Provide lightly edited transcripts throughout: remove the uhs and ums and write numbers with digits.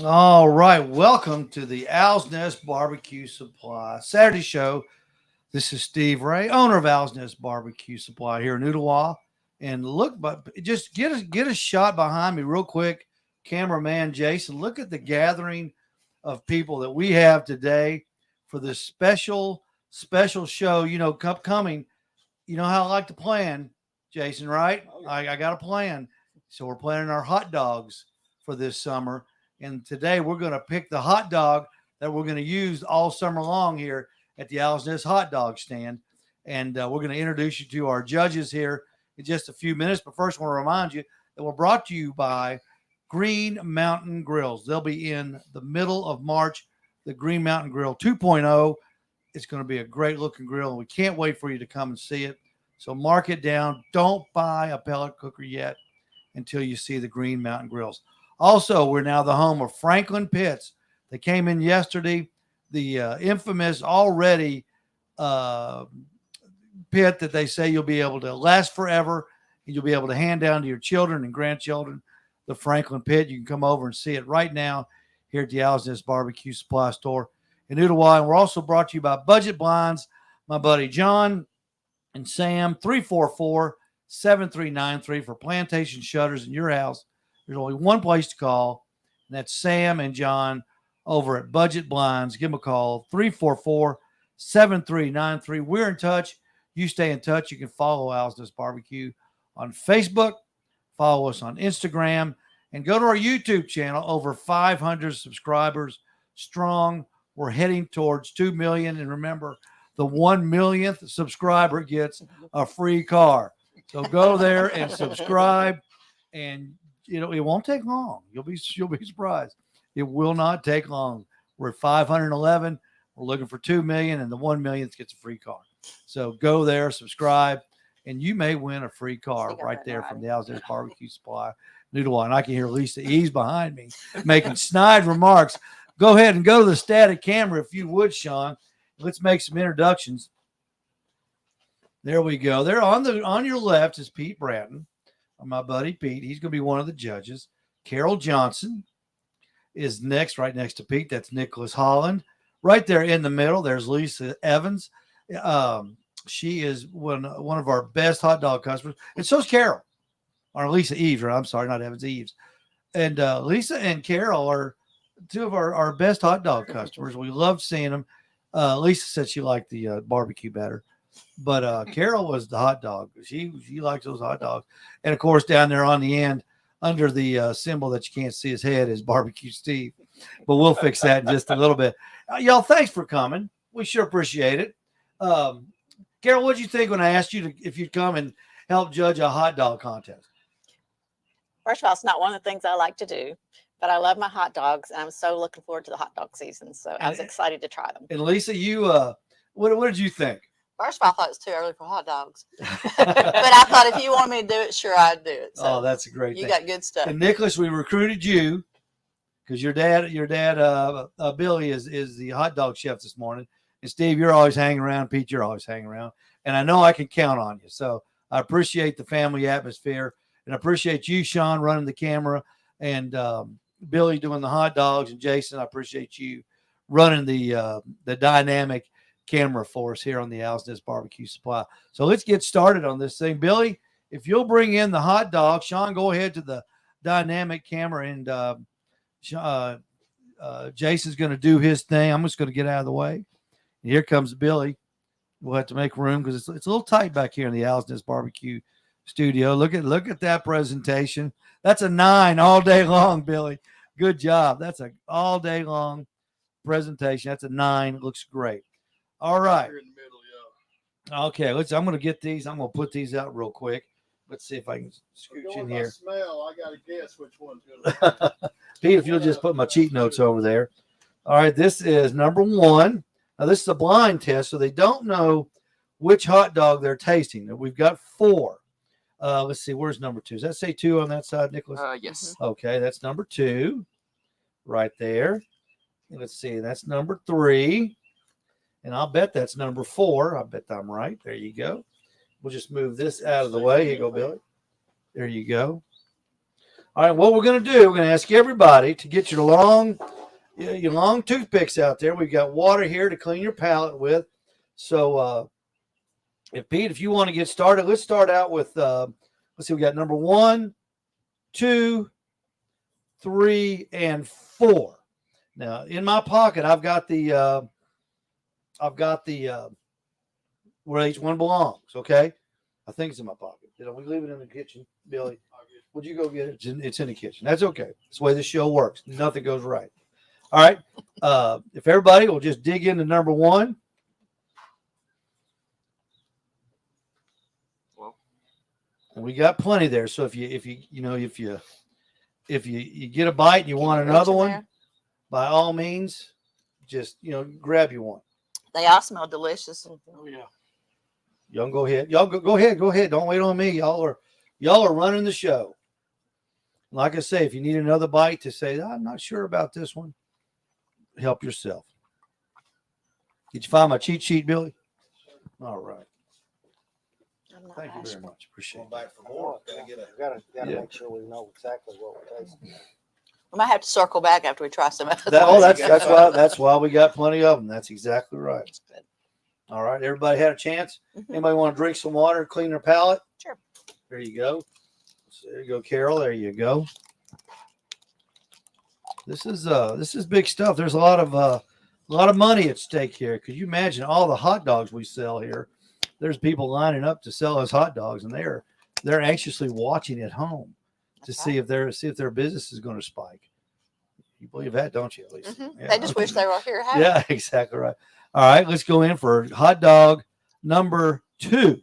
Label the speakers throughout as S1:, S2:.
S1: All right, welcome to the Owl's Nest Barbecue Supply Saturday show. This is Steve Ray, owner of Owl's Nest Barbecue Supply here in Ooltewah. And look, but just get a shot behind me real quick, cameraman Jason. Look at the gathering of people that we have today for this special show. You know, coming. You know how I like to plan, Jason, right? I got a plan. So we're planning our hot dogs for this summer. And today we're going to pick the hot dog that we're going to use all summer long here at the Owl's Nest hot dog stand. And we're going to introduce you to our judges here in just a few minutes. But first, I want to remind you that we're brought to you by Green Mountain Grills. They'll be in the middle of March, the Green Mountain Grill 2.0. It's going to be a great looking grill, and we can't wait for you to come and see it. So mark it down. Don't buy a pellet cooker yet until you see the Green Mountain Grills. Also, we're now the home of Franklin Pits. They came in yesterday, the infamous already pit that they say you'll be able to last forever, and you'll be able to hand down to your children and grandchildren, the Franklin Pit. You can come over and see it right now here at the Owl's Nest Barbecue Supply Store in Ooltewah. And we're also brought to you by Budget Blinds, my buddy John and Sam, 344-7393 for plantation shutters in your house. There's only one place to call, and that's Sam and John over at Budget Blinds. Give them a call, 344-7393. We're in touch. You stay in touch. You can follow Owl's Nest Barbecue on Facebook, follow us on Instagram, and go to our YouTube channel. Over 500 subscribers strong. We're heading towards 2 million. And remember, the 1 millionth subscriber gets a free car. So go there and subscribe, and it won't take long. You'll be surprised. It will not take long. We're at 511. We're looking for 2 million, and the 1 millionth gets a free car. So go there, subscribe, and you may win a free car right there from the Owl's Nest Barbecue Supply, Ooltewah. And I can hear Lisa Eves behind me making snide remarks. Go ahead and go to the static camera if you would, Sean. Let's make some introductions. There we go. There on your left is Pete Bratton, my buddy Pete. He's going to be one of the judges. Carol Johnson is next, right next to Pete. That's Nicholas Holland. Right there in the middle, there's Lisa Evans. She is one of our best hot dog customers. And so is Carol. Or Lisa Eves, right? I'm sorry, not Evans, Eves. And Lisa and Carol are two of our best hot dog customers. We love seeing them. Lisa said she liked the barbecue better. But Carol was the hot dog. She likes those hot dogs. And, of course, down there on the end, under the symbol that you can't see his head, is Barbecue Steve. But we'll fix that in just a little bit. Y'all, thanks for coming. We sure appreciate it. Carol, what did you think when I asked you if you'd come and help judge a hot dog contest?
S2: First of all, it's not one of the things I like to do, but I love my hot dogs, and I'm so looking forward to the hot dog season. So I was excited to try them. And
S1: Lisa, you, what did you think?
S3: First of all, I thought it was too early for hot dogs. But I thought if you wanted me to do it, sure, I'd do it. So
S1: that's a great
S3: thing. You got good stuff.
S1: And Nicholas, we recruited you because your dad, Billy is the hot dog chef this morning. And Steve, you're always hanging around. Pete, you're always hanging around. And I know I can count on you. So I appreciate the family atmosphere. And I appreciate you, Sean, running the camera. And Billy doing the hot dogs. And Jason, I appreciate you running the dynamic camera for us here on the Owl's Nest Barbecue Supply. So let's get started on this thing. Billy, if you'll bring in the hot dog, Sean, go ahead to the dynamic camera, and Jason's going to do his thing. I'm just going to get out of the way. And here comes Billy. We'll have to make room because it's a little tight back here in the Owl's Nest Barbecue studio. Look at that presentation. That's a 9 all day long, Billy. Good job. That's a all day long presentation. That's a 9. It looks great. All right.
S4: Here in the middle, yeah.
S1: Okay, I'm going to get these. I'm going to put these out real quick. Let's see if I can scooch
S4: Going
S1: in
S4: by
S1: here.
S4: smell, I gotta guess which one's gonna.
S1: Pete, if you'll just put my cheat notes over there. All right, this is number 1. Now, this is a blind test, so they don't know which hot dog they're tasting. We've got 4. Let's see, where's number 2? Does that say 2 on that side, Nicholas?
S5: Yes.
S1: Okay, that's number 2 right there. And let's see, that's number 3. And I'll bet that's number 4. I bet I'm right. There you go. We'll just move this out of the way. Here you go, Billy. There you go. All right, what we're going to do, we're going to ask everybody to get your long toothpicks out there. We've got water here to clean your palate with. So, if you want to get started, let's start out with, let's see, we got number 1, 2, 3, and 4. Now, in my pocket, I've got the where each one belongs. Okay, I think it's in my pocket. Did we leave it in the kitchen, Billy? Would you go get it? It's in the kitchen. That's okay. That's the way this show works. Nothing goes right. All right. If everybody will just dig into number 1.
S5: Well,
S1: And we got plenty there. So if you get a bite and you want another one,
S3: There.
S1: by all means, just grab you one.
S3: They all smell delicious.
S4: Oh yeah.
S1: Y'all go ahead. Y'all go ahead. Go ahead. Don't wait on me. Y'all are running the show. Like I say, if you need another bite to say, I'm not sure about this one, help yourself. Did you find my cheat sheet, Billy? All right.
S2: I'm not
S1: Thank you very
S2: bashful.
S1: much. Appreciate it.
S4: Back for more.
S6: Gotta
S1: Yeah.
S6: make sure we know exactly what we're tasting.
S3: We might have to circle back after we try some of
S1: That's why we got plenty of them. That's exactly right.
S2: That's good.
S1: All right. Everybody had a chance?
S3: Mhm.
S1: Anybody want to drink some water, clean their palate?
S2: Sure.
S1: There you go. So there you go, Carol. There you go. This is big stuff. There's a lot of money at stake here. Could you imagine all the hot dogs we sell here? There's people lining up to sell us hot dogs, and they're anxiously watching at home to
S3: That's
S1: see if their business is going to spike. You believe that, don't you, Lisa?
S3: Mhm.
S1: Yeah.
S3: They just wish they were here. having it.
S1: Yeah, exactly right. All right, let's go in for hot dog number 2.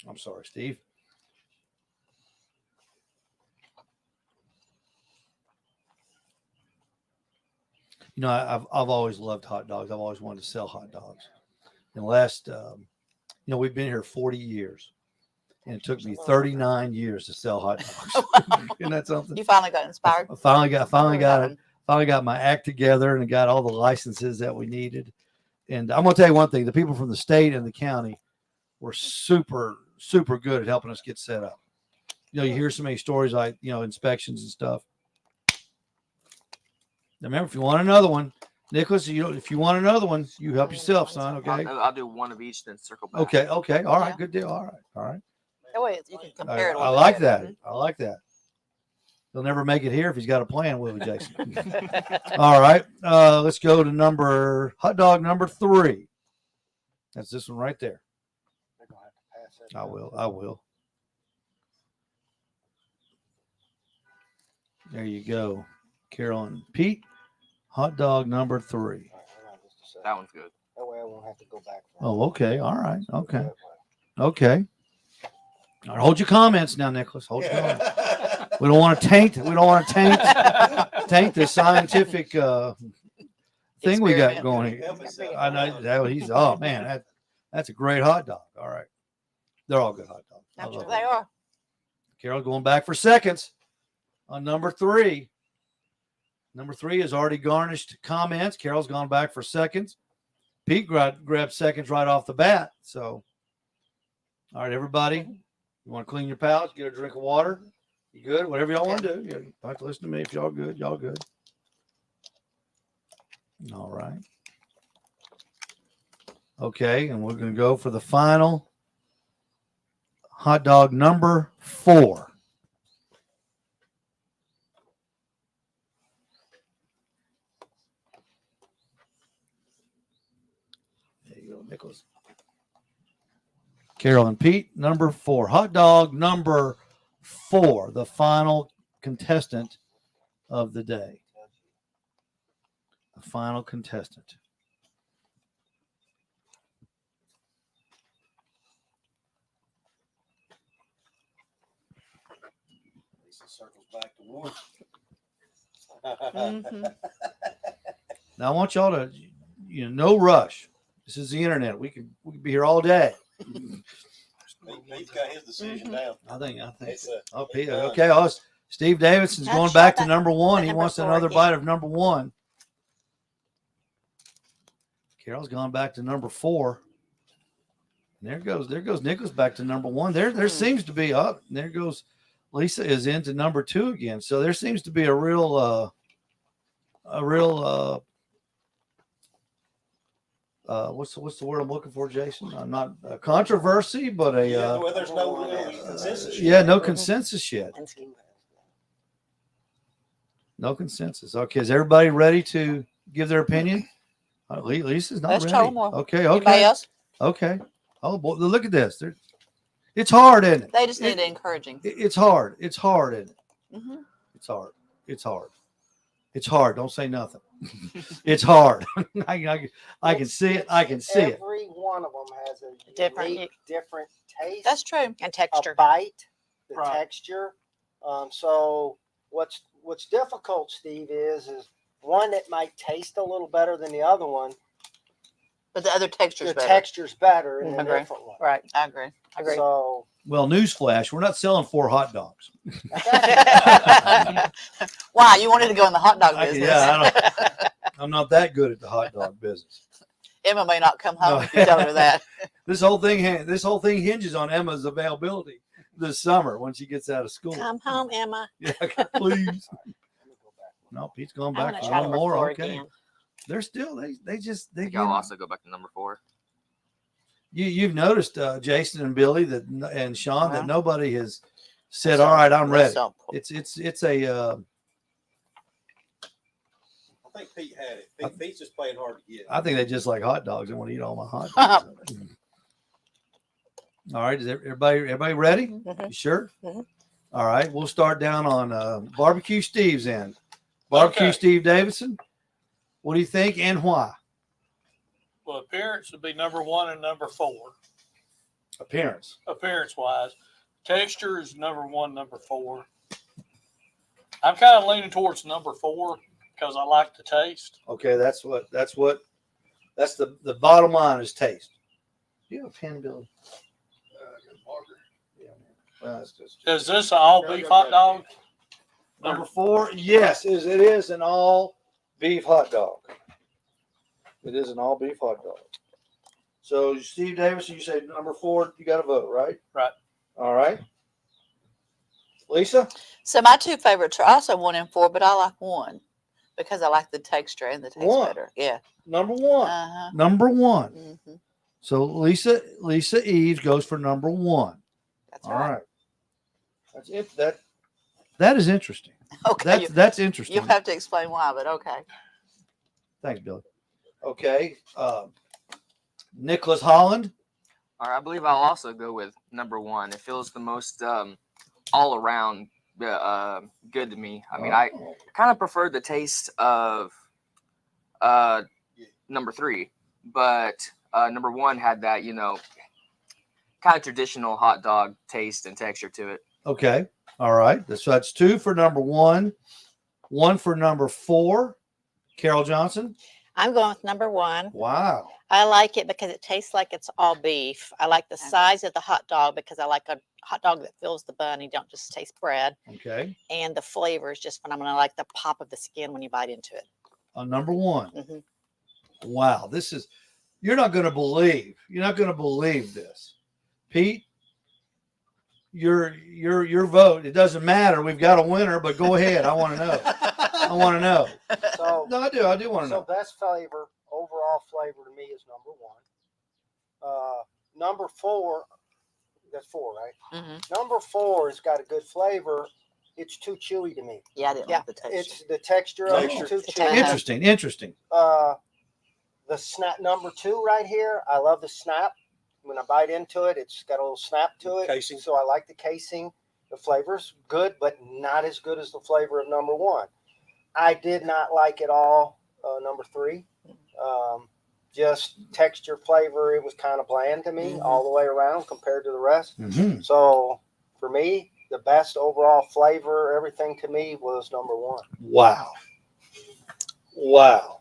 S1: I'm sorry, Steve. I've always loved hot dogs. I've always wanted to sell hot dogs. In the last, we've been here 40 years, and it took me 39 years to sell hot dogs. Isn't that something?
S3: You finally got inspired.
S1: I finally got
S3: That
S1: it. Finally got my act together and got all the licenses that we needed. And I'm going to tell you one thing: the people from the state and the county were super, super good at helping us get set up. You hear so many stories like inspections and stuff. Now remember, if you want another one, Nicholas, if you want another one, you help yourself, son. Okay.
S5: I'll do one of each, then circle back.
S1: Okay. All right.
S3: Yeah.
S1: Good deal. All right.
S3: That way you can compare it. a
S1: I
S3: little
S1: like
S3: bit.
S1: that. I like that. He'll never make it here if he's got a plan, will he, Jason? All right. Let's go to hot dog number 3. That's this one right there.
S6: They're gonna have to pass that
S1: I
S6: down.
S1: will. There you go. Carol and Pete. Hot dog number 3.
S6: All right, hang on just a second.
S5: That one's good.
S6: That way I won't have to go back. for it.
S1: Oh, okay. All right. Okay.
S6: That way.
S1: Okay. All right, hold your comments now, Nicholas. Hold your comments. We don't want to taint the scientific thing we got
S3: Experiment.
S1: going here. I know that that's a great hot dog. All right. They're all good hot dogs. I
S3: I'm sure
S1: love
S3: they
S1: them.
S3: are.
S1: Carol going back for seconds on number 3. Number 3 has already garnished comments. Carol's gone back for seconds. Pete grabbed seconds right off the bat. So, all right, everybody, you want to clean your palate, get a drink of water. You good? Whatever y'all want to do. You don't have to listen to me. If y'all good, y'all good. All right. Okay, and we're going to go for the final hot dog number 4. There you go, Nicholas. Carol and Pete, number 4. Hot dog number 4, the final contestant of the day. The final contestant.
S6: Lisa circles back to one.
S2: Mhm.
S1: Now I want y'all to, no rush. This is the internet. We could be here all day.
S6: He's got his decision now.
S1: I think.
S6: It's
S1: Pete,
S6: done.
S1: okay. Steve Davidson's
S2: Now
S1: going
S2: try
S1: back to
S2: that-
S1: number one.
S2: that
S1: He
S2: number
S1: wants
S2: 4
S1: another
S2: again.
S1: bite of number one. Carol's gone back to number 4. And there goes Nicholas back to number 1. There seems to be up. And there goes Lisa is into number 2 again. So there seems to be a real what's the word I'm looking for, Jason? Not a controversy, but a
S6: well, there's no real consensus.
S1: no consensus yet. No consensus. Okay, is everybody ready to give their opinion? Lisa's not
S3: Let's
S1: ready.
S3: try one more.
S1: Okay,
S3: Anybody
S1: okay,
S3: else?
S1: okay. Oh boy, look at this. It's hard, isn't it?
S3: They just need encouraging.
S1: It's hard. It's hard, isn't it?
S3: Mm-hmm.
S1: It's hard. It's hard. It's hard. Don't say nothing. It's hard. I can see it. I can see it.
S6: Every one of them has a
S2: Different-
S6: different taste.
S3: That's true.
S2: And texture.
S6: A bite, the
S1: Right.
S6: texture. So what's difficult, Steve, is one that might taste a little better than the other one.
S3: But the other texture's
S6: The
S3: better.
S6: texture's better in the
S3: Agree.
S6: different one.
S2: Right.
S3: I agree.
S2: Agree.
S6: So
S1: Well, newsflash: we're not selling 4 hot dogs.
S3: Why? You wanted to go in the hot dog
S1: I-
S3: business.
S1: yeah, I'm not that good at the hot dog business.
S3: Emma may not come home
S1: No.
S3: if you tell her that.
S1: This whole thing hinges on Emma's availability this summer when she gets out of school.
S2: Come home, Emma.
S1: Yeah, please.
S6: let me go back.
S1: No, Pete's going
S2: I want
S1: back
S2: to
S1: for
S2: try
S1: one
S2: number
S1: more.
S2: 4
S1: Okay,
S2: again.
S1: they're still they
S5: I
S1: give
S5: think I'll also go back to number 4.
S1: you've noticed Jason and Billy and Sean that
S3: Well.
S1: nobody has said, "All right, I'm ready."
S3: So,
S1: It's a
S6: I think Pete had it. Pete's just playing hard to get.
S1: I think they just like hot dogs. They want to eat all my hot dogs. All right, is everybody ready?
S2: Mhm.
S1: You sure?
S2: Mhm.
S1: All right, we'll start down on Barbecue Steve's end. Barbecue
S7: Okay.
S1: Steve Davidson. What do you think and why?
S7: Well, appearance would be number 1 and number 4,
S1: Appearance.
S7: appearance wise. Texture is number 1, number 4. I'm kind of leaning towards number 4 because I like the taste.
S1: Okay, that's the bottom line is taste. Do you have a pen, Billy? Yeah, man. Well, it's just
S7: Is this an all beef hot dog?
S1: number 4. Yes, it is an all beef hot dog. It is an all beef hot dog. So Steve Davidson, you say number 4. You got to vote, right?
S7: Right.
S1: All right. Lisa.
S3: so my 2 favorites are also 1 and 4, but I like 1 because I like the texture and the taste
S1: 1.
S3: better. Yeah.
S1: Number 1.
S3: Uh-huh.
S1: Number 1.
S3: Mm-hmm.
S1: So Lisa Eves goes for number 1.
S3: That's
S1: All
S3: right.
S1: right. That's it. That is interesting.
S3: Okay.
S1: That's interesting.
S3: You'll have to explain why, but okay.
S1: Thanks, Billy. Okay. Nicholas Holland.
S5: All right, I believe I'll also go with number 1. It feels the most all around good to me. I mean, I kind of prefer the taste of number 3, but number 1 had that, kind of traditional hot dog taste and texture to it.
S1: Okay. All right. So that's 2 for number 1, 1 for number 4. Carol Johnson.
S2: I'm going with number 1.
S1: Wow.
S2: I like it because it tastes like it's all beef. I like the
S3: Okay.
S2: size of the hot dog because I like a hot dog that fills the bun. You don't just taste bread.
S1: Okay.
S2: And the flavor is just phenomenal. I like the pop of the skin when you bite into it.
S1: Number 1.
S2: Mhm.
S1: Wow. You're not going to believe. You're not going to believe this. Pete, your vote. It doesn't matter. We've got a winner, but go ahead. I want to know. I want to know.
S6: So
S1: No, I do. I do want to
S6: So
S1: know.
S6: best flavor, overall flavor to me is number 1. Number 4, that's 4, right?
S3: Mm-hmm.
S6: Number 4 has got a good flavor. It's too chewy to me.
S3: Yeah, I didn't
S2: Yeah.
S3: like the texture.
S6: It's the texture of it's too
S2: The
S6: chewy.
S2: texture.
S1: Interesting.
S6: The snap number 2 right here. I love the snap. When I bite into it, it's got a little snap to it.
S1: Casing.
S6: So I like the casing. The flavor's good, but not as good as the flavor of number 1. I did not like at all number 3. Just texture, flavor, it was kind of bland to me all the way around compared to the rest.
S1: Mm-hmm.
S6: So for me, the best overall flavor, everything to me was number 1.
S1: Wow. Wow.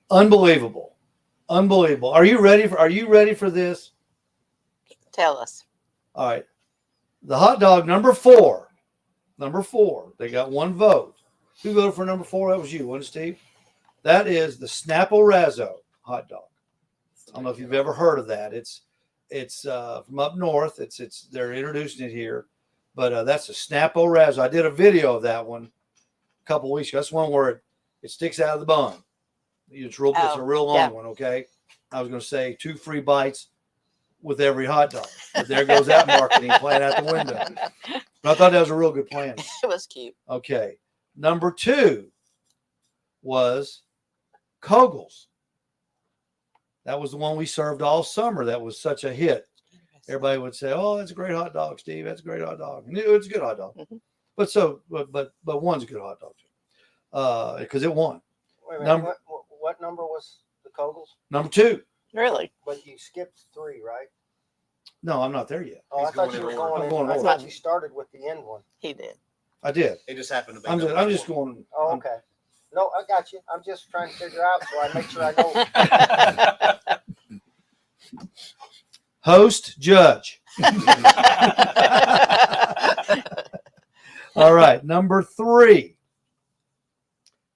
S1: Unbelievable. Unbelievable. Are you ready for this?
S3: Tell us.
S1: All right. The hot dog number 4. Number 4. They got 1 vote. Who voted for number 4? That was you, wasn't it, Steve? That is the Snapple-Razzo hot dog. I don't know if you've ever heard of that. It's from up north. They're introducing it here, but that's a Snapple-Razzo. I did a video of that one a couple weeks ago. That's one where it sticks out of the bun. It's a real long one. Okay, I was going to say 2 free bites with every hot dog, but there goes that marketing plan out the window. But I thought that was a real good plan.
S3: It was cute.
S1: Okay, number 2 was Kogel's. That was the one we served all summer. That was such a hit. Everybody would say, "Oh, that's a great hot dog, Steve. That's a great hot dog." And it's a good hot dog.
S3: Mhm.
S1: But one's a good hot dog because it won.
S6: Wait a minute, what number was the Kogel's?
S1: Number 2.
S2: Really?
S6: But you skipped 3, right?
S1: No, I'm not there yet.
S6: Oh, I
S4: He's
S6: thought
S4: going
S6: you were
S4: in order.
S6: going.
S1: I'm going
S6: I
S1: in
S6: thought
S2: order.
S6: you started with the end one.
S3: He did.
S1: I did.
S4: It just happened to be.
S1: I'm just going.
S6: Oh, okay. No, I got you. I'm just trying to figure out so I make sure I know.
S1: Host, judge. All right. Number 3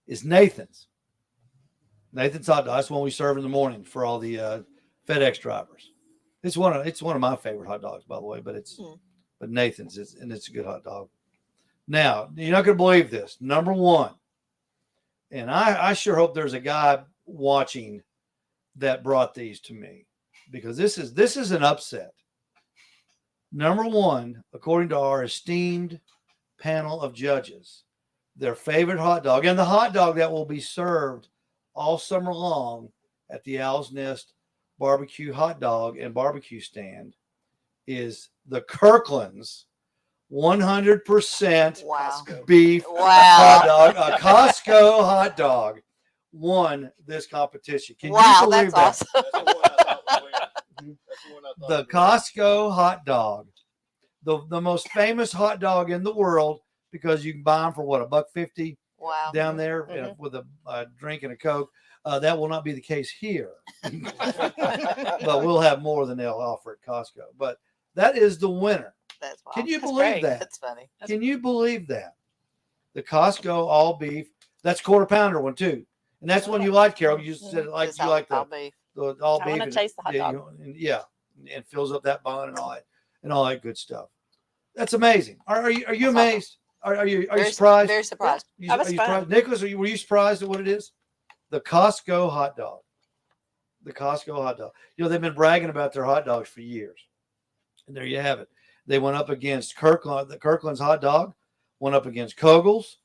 S1: is Nathan's. Nathan's hot dog. That's the one we serve in the morning for all the FedEx drivers. It's one of my favorite hot dogs, by the way. But but Nathan's it's a good hot dog. Now you're not going to believe this. Number 1, and I sure hope there's a guy watching that brought these to me, because this is an upset. Number 1, according to our esteemed panel of judges, their favorite hot dog, and the hot dog that will be served all summer long at the Owl's Nest barbecue hot dog and barbecue stand, is the Kirkland's 100%
S3: Wow.
S1: beef
S3: Wow.
S1: hot dog. A Costco hot dog won this competition. Can
S3: Wow,
S1: you believe
S3: that's
S1: that?
S3: awesome.
S4: That's the one I thought was winning. That's the one I thought
S1: The
S4: was winning.
S1: Costco hot dog, the most famous hot dog in the world, because you can buy them for what, $1.50
S3: Wow.
S1: down there with a drink and a Coke. That will not be the case here, but we'll have more than they'll offer at Costco. But that is the winner.
S3: That's wow.
S1: Can you
S2: That's
S1: believe
S2: great.
S1: that?
S3: That's funny.
S1: Can you believe that? The Costco all beef. That's quarter pounder one too, and that's one you like, Carol. You said like
S3: Just
S1: you
S3: how
S1: like
S3: I'll
S1: the
S3: be.
S1: all
S2: I
S1: beef.
S2: wanna
S1: and-
S2: taste the hot dog.
S1: yeah, and fills up that bun and all that good stuff. That's amazing. Are you
S3: That's awesome.
S1: amazed? Are you
S3: Very-
S1: surprised?
S3: Very surprised.
S1: You,
S2: I was
S1: are you
S2: fun.
S1: surprised? Nicholas, were you surprised at what it is? The Costco hot dog. The Costco hot dog. You know, they've been bragging about their hot dogs for years. And there you have it. They went up against Kirkland's hot dog, went up against Kogel's,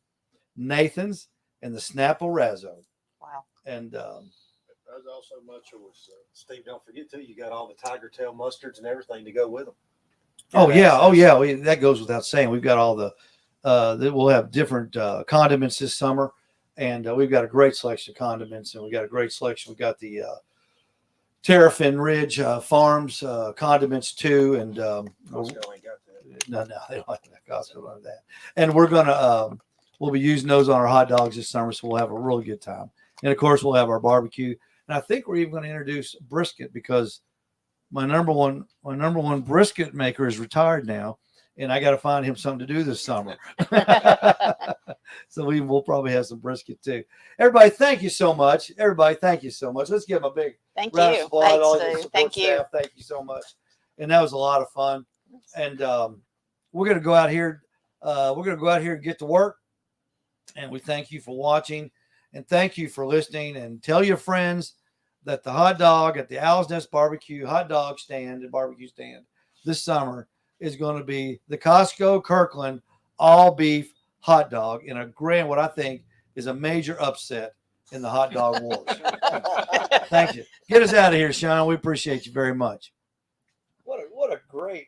S1: Nathan's, and the Snapple-Razzo.
S3: Wow.
S1: And
S4: There's also my choice. Steve, don't forget too, you got all the tiger tail mustards and everything to go with them.
S1: oh yeah, that goes without saying. We've got all the we'll have different condiments this summer, and we've got a great selection of condiments, and we've got a great selection. We've got the Terrapin Ridge Farms condiments too, and
S4: Costco ain't got that.
S1: no, they don't have that Costco like that. And we're gonna we'll be using those on our hot dogs this summer, so we'll have a really good time. And of course, we'll have our barbecue, and I think we're even going to introduce brisket, because my number one brisket maker is retired now, and I got to find him something to do this summer. So we'll probably have some brisket too. Everybody, thank you so much. Let's give them a big
S2: Thank
S1: round of
S2: you.
S1: applause.
S3: Thanks,
S1: All the
S3: Steve.
S1: support
S2: Thank you.
S1: staff. Thank you so much. And that was a lot of fun. And we're going to go out here. And get to work. And we thank you for watching, and thank you for listening. And tell your friends that the hot dog at the Owl's Nest Barbecue hot dog stand and barbecue stand this summer is going to be the Costco Kirkland all beef hot dog in a grand, what I think is a major upset in the hot dog wars. Thank you. Get us out of here, Sean. We appreciate you very much. What a great